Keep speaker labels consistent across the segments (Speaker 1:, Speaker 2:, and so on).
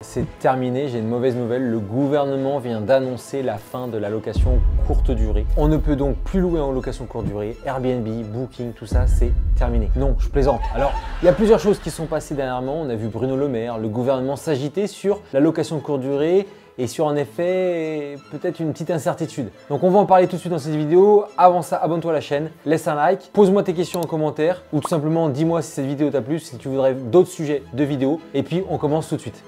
Speaker 1: C'est terminé, j'ai une mauvaise nouvelle. Le gouvernement vient d'annoncer la fin de la location courte durée. On ne peut donc plus louer en location courte durée. Airbnb, Booking, tout ça, c'est terminé. Non, je plaisante. Alors, il y a plusieurs choses qui sont passées dernièrement. On a vu Bruno Le Maire, le gouvernement s'agiter sur la location courte durée et sur en effet peut-être une petite incertitude. Donc on va en parler tout de suite dans cette vidéo. Avant ça, abonne-toi à la chaîne, laisse un like, pose-moi tes questions en commentaire ou tout simplement dis-moi si cette vidéo t'a plu, si tu voudrais d'autres sujets de vidéos et puis on commence tout de suite.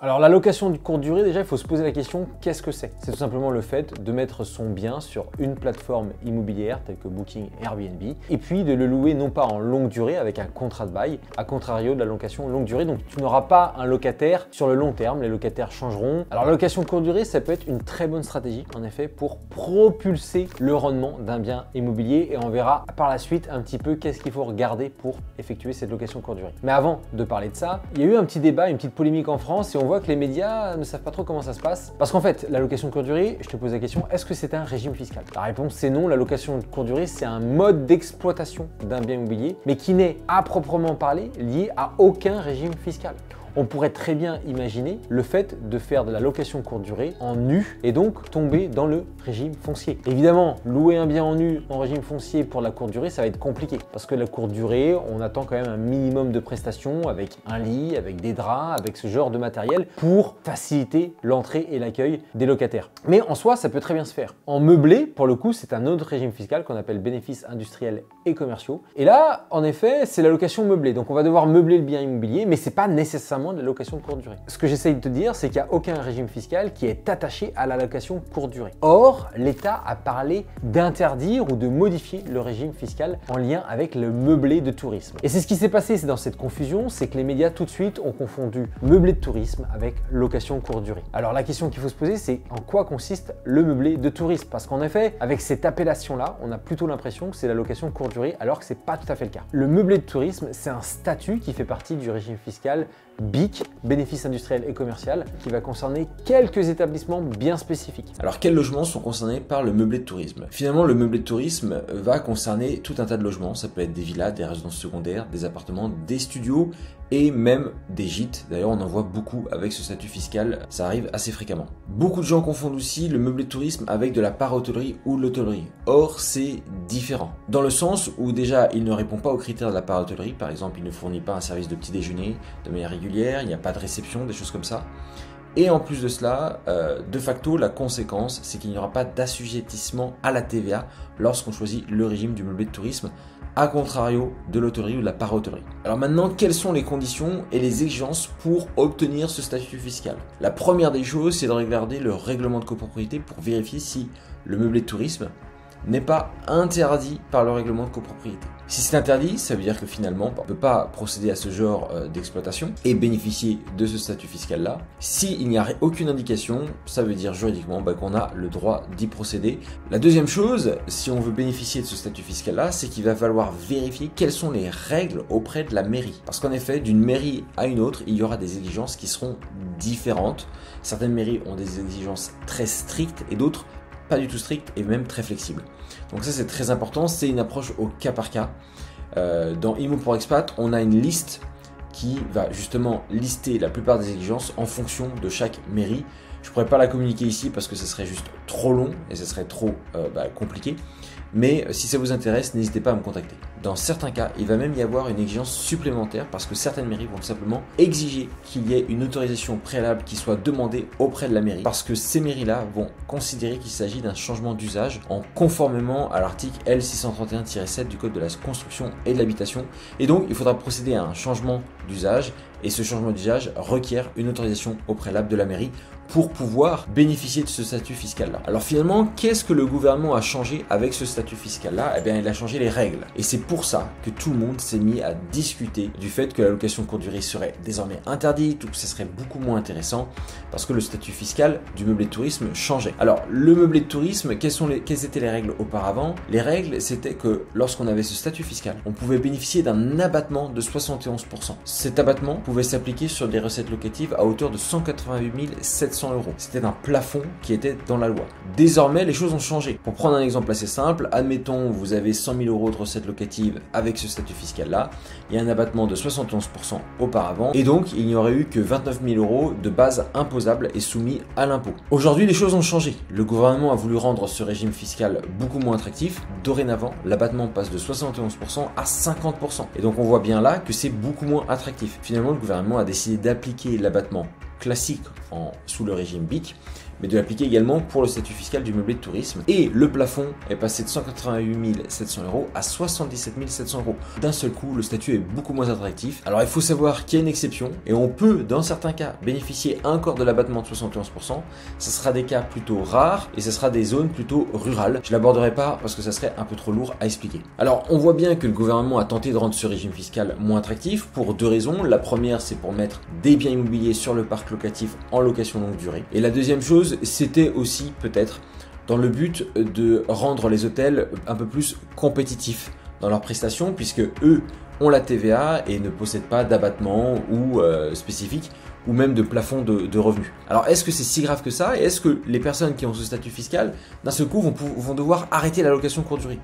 Speaker 1: Alors la location de courte durée, déjà il faut se poser la question, qu'est-ce que c'est? C'est tout simplement le fait de mettre son bien sur une plateforme immobilière telle que Booking, Airbnb et puis de le louer non pas en longue durée avec un contrat de bail, à contrario de la location longue durée. Donc tu n'auras pas un locataire sur le long terme, les locataires changeront. Alors la location de courte durée, ça peut être une très bonne stratégie en effet pour propulser le rendement d'un bien immobilier et on verra par la suite un petit peu qu'est-ce qu'il faut regarder pour effectuer cette location courte durée. Mais avant de parler de ça, il y a eu un petit débat, une petite polémique en France et on voit que les médias ne savent pas trop comment ça se passe. Parce qu'en fait, la location courte durée, je te pose la question, est-ce que c'est un régime fiscal? La réponse c'est non, la location courte durée, c'est un mode d'exploitation d'un bien immobilier, mais qui n'est à proprement parler lié à aucun régime fiscal. On pourrait très bien imaginer le fait de faire de la location courte durée en nu et donc tomber dans le régime foncier. Évidemment, louer un bien en nu en régime foncier pour la courte durée, ça va être compliqué parce que la courte durée, on attend quand même un minimum de prestations avec un lit, avec des draps, avec ce genre de matériel pour faciliter l'entrée et l'accueil des locataires. Mais en soi, ça peut très bien se faire. En meublé, pour le coup, c'est un autre régime fiscal qu'on appelle bénéfices industriels et commerciaux. Et là, en effet, c'est la location meublée. Donc on va devoir meubler le bien immobilier, mais c'est pas nécessairement de la location de courte durée. Ce que j'essaye de te dire, c'est qu'il n'y a aucun régime fiscal qui est attaché à la location courte durée. Or, l'État a parlé d'interdire ou de modifier le régime fiscal en lien avec le meublé de tourisme. Et c'est ce qui s'est passé, c'est dans cette confusion, c'est que les médias tout de suite ont confondu meublé de tourisme avec location courte durée. Alors la question qu'il faut se poser, c'est en quoi consiste le meublé de tourisme? Parce qu'en effet, avec cette appellation-là, on a plutôt l'impression que c'est la location courte durée, alors que c'est pas tout à fait le cas. Le meublé de tourisme, c'est un statut qui fait partie du régime fiscal BIC, bénéfices industriels et commercial, qui va concerner quelques établissements bien spécifiques.
Speaker 2: Alors quels logements sont concernés par le meublé de tourisme? Finalement, le meublé de tourisme va concerner tout un tas de logements. Ça peut être des villas, des résidences secondaires, des appartements, des studios et même des gîtes. D'ailleurs, on en voit beaucoup avec ce statut fiscal, ça arrive assez fréquemment. Beaucoup de gens confondent aussi le meublé de tourisme avec de la para-hôtellerie ou l'hôtellerie. Or, c'est différent. Dans le sens où déjà, il ne répond pas aux critères de la para-hôtellerie. Par exemple, il ne fournit pas un service de petit déjeuner de manière régulière, il n'y a pas de réception, des choses comme ça. Et en plus de cela, de facto, la conséquence, c'est qu'il n'y aura pas d'assujettissement à la TVA lorsqu'on choisit le régime du meublé de tourisme, à contrario de l'hôtellerie ou de la para-hôtellerie. Alors maintenant, quelles sont les conditions et les exigences pour obtenir ce statut fiscal? La première des choses, c'est de regarder le règlement de copropriété pour vérifier si le meublé de tourisme n'est pas interdit par le règlement de copropriété. Si c'est interdit, ça veut dire que finalement, on ne peut pas procéder à ce genre d'exploitation et bénéficier de ce statut fiscal-là. S'il n'y a aucune indication, ça veut dire juridiquement qu'on a le droit d'y procéder. La deuxième chose, si on veut bénéficier de ce statut fiscal-là, c'est qu'il va falloir vérifier quelles sont les règles auprès de la mairie. Parce qu'en effet, d'une mairie à une autre, il y aura des exigences qui seront différentes. Certaines mairies ont des exigences très strictes et d'autres pas du tout strict et même très flexible. Donc ça c'est très important, c'est une approche au cas par cas. Dans Immo pour Expat, on a une liste qui va justement lister la plupart des exigences en fonction de chaque mairie. Je ne pourrais pas la communiquer ici parce que ce serait juste trop long et ce serait trop compliqué. Mais si ça vous intéresse, n'hésitez pas à me contacter. Dans certains cas, il va même y avoir une exigence supplémentaire parce que certaines mairies vont simplement exiger qu'il y ait une autorisation préalable qui soit demandée auprès de la mairie parce que ces mairies-là vont considérer qu'il s'agit d'un changement d'usage en conformément à l'article L631-7 du Code de la construction et de l'habitation. Et donc, il faudra procéder à un changement d'usage et ce changement d'usage requiert une autorisation au préalable de la mairie pour pouvoir bénéficier de ce statut fiscal-là. Alors finalement, qu'est-ce que le gouvernement a changé avec ce statut fiscal-là? Eh bien, il a changé les règles. Et c'est pour ça que tout le monde s'est mis à discuter du fait que la location courte durée serait désormais interdite ou que ce serait beaucoup moins intéressant parce que le statut fiscal du meublé de tourisme changeait. Alors, le meublé de tourisme, quelles étaient les règles auparavant? Les règles, c'était que lorsqu'on avait ce statut fiscal, on pouvait bénéficier d'un abattement de 71%. Cet abattement pouvait pouvait s'appliquer sur des recettes locatives à hauteur de 188 700 euros. C'était un plafond qui était dans la loi. Désormais, les choses ont changé. Pour prendre un exemple assez simple, admettons vous avez 100 000 euros de recettes locatives avec ce statut fiscal-là, il y a un abattement de 71% auparavant, et donc il n'y aurait eu que 29 000 euros de base imposable et soumis à l'impôt. Aujourd'hui, les choses ont changé. Le gouvernement a voulu rendre ce régime fiscal beaucoup moins attractif. Dorénavant, l'abattement passe de 71% à 50%. Et donc on voit bien là que c'est beaucoup moins attractif. Finalement, le gouvernement a décidé d'appliquer l'abattement classique sous le régime BIC, mais de l'appliquer également pour le statut fiscal du meublé de tourisme. Et le plafond est passé de 188 700 euros à 77 700 euros. D'un seul coup, le statut est beaucoup moins attractif. Alors il faut savoir qu'il y a une exception, et on peut, dans certains cas, bénéficier encore de l'abattement de 71%. Ce sera des cas plutôt rares, et ce sera des zones plutôt rurales. Je ne l'aborderai pas parce que ça serait un peu trop lourd à expliquer. Alors on voit bien que le gouvernement a tenté de rendre ce régime fiscal moins attractif pour deux raisons. La première, c'est pour mettre des biens immobiliers sur le parc locatif en location longue durée. Et la deuxième chose, c'était aussi peut-être dans le but de rendre les hôtels un peu plus compétitifs dans leurs prestations, puisque eux ont la TVA et ne possèdent pas d'abattement ou spécifique, ou même de plafond de revenus. Alors est-ce que c'est si grave que ça, et est-ce que les personnes qui ont ce statut fiscal d'un seul coup vont devoir arrêter la location courte durée?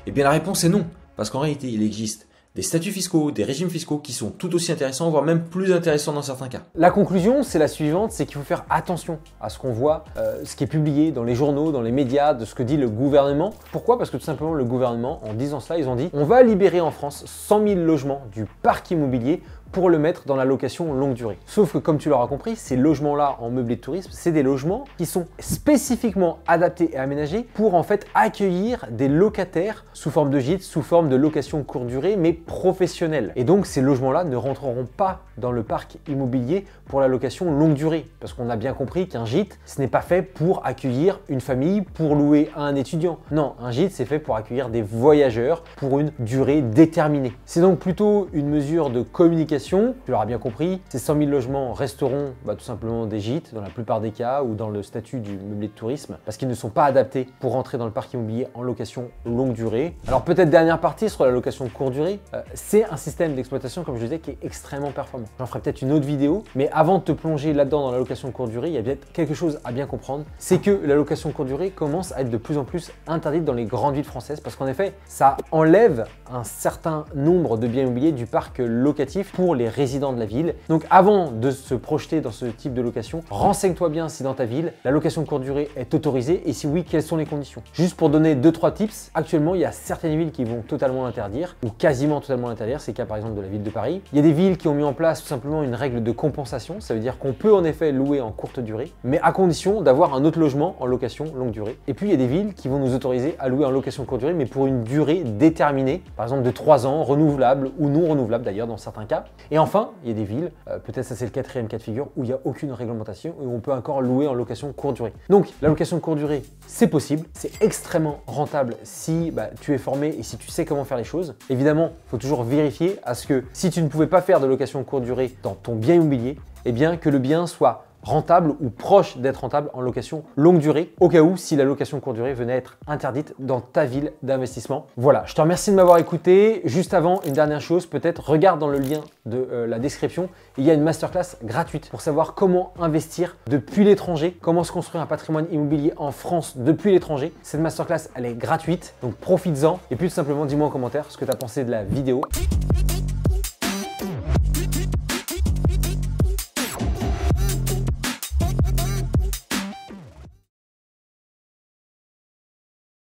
Speaker 2: Eh bien la réponse est non, parce qu'en réalité il existe des statuts fiscaux, des régimes fiscaux qui sont tout aussi intéressants, voire même plus intéressants dans certains cas.
Speaker 1: La conclusion, c'est la suivante, c'est qu'il faut faire attention à ce qu'on voit, ce qui est publié dans les journaux, dans les médias, de ce que dit le gouvernement. Pourquoi? Parce que tout simplement, le gouvernement, en disant cela, ils ont dit « On va libérer en France 100 000 logements du parc immobilier pour le mettre dans la location longue durée. » Sauf que, comme tu l'auras compris, ces logements-là en meublé de tourisme, c'est des logements qui sont spécifiquement adaptés et aménagés pour en fait accueillir des locataires sous forme de gîte, sous forme de location courte durée, mais professionnelle. Et donc, ces logements-là ne rentreront pas dans le parc immobilier pour la location longue durée. Parce qu'on a bien compris qu'un gîte, ce n'est pas fait pour accueillir une famille, pour louer à un étudiant. Non, un gîte, c'est fait pour accueillir des voyageurs pour une durée déterminée. C'est donc plutôt une mesure de communication. Tu l'auras bien compris, ces 100 000 logements resteront tout simplement des gîtes dans la plupart des cas, ou dans le statut du meublé de tourisme, parce qu'ils ne sont pas adaptés pour rentrer dans le parc immobilier en location longue durée. Alors peut-être dernière partie sur la location courte durée, c'est un système d'exploitation, comme je disais, qui est extrêmement performant. J'en ferai peut-être une autre vidéo, mais avant de te plonger là-dedans dans la location courte durée, il y a peut-être quelque chose à bien comprendre, c'est que la location courte durée commence à être de plus en plus interdite dans les grandes villes françaises, parce qu'en effet, ça enlève un certain nombre de biens immobiliers du parc locatif pour les résidents de la ville. Donc avant de se projeter dans ce type de location, renseigne-toi bien si dans ta ville, la location courte durée est autorisée, et si oui, quelles sont les conditions. Juste pour donner 2-3 tips, actuellement il y a certaines villes qui vont totalement l'interdire, ou quasiment totalement l'interdire, c'est le cas par exemple de la ville de Paris. Il y a des villes qui ont mis en place tout simplement une règle de compensation, ça veut dire qu'on peut en effet louer en courte durée, mais à condition d'avoir un autre logement en location longue durée. Et puis il y a des villes qui vont nous autoriser à louer en location courte durée, mais pour une durée déterminée, par exemple de 3 ans, renouvelable ou non renouvelable d'ailleurs dans certains cas. Et enfin, il y a des villes, peut-être ça c'est le quatrième cas de figure, où il n'y a aucune réglementation et où on peut encore louer en location courte durée. Donc la location courte durée, c'est possible, c'est extrêmement rentable si tu es formé et si tu sais comment faire les choses. Évidemment, il faut toujours vérifier à ce que si tu ne pouvais pas faire de location courte durée dans ton bien immobilier, eh bien que le bien soit rentable ou proche d'être rentable en location longue durée, au cas où si la location courte durée venait à être interdite dans ta ville d'investissement. Voilà, je te remercie de m'avoir écouté. Juste avant, une dernière chose, peut-être regarde dans le lien de la description, il y a une masterclass gratuite pour savoir comment investir depuis l'étranger, comment se construire un patrimoine immobilier en France depuis l'étranger. Cette masterclass, elle est gratuite, donc profites-en et puis tout simplement dis-moi en commentaire ce que tu as pensé de la vidéo.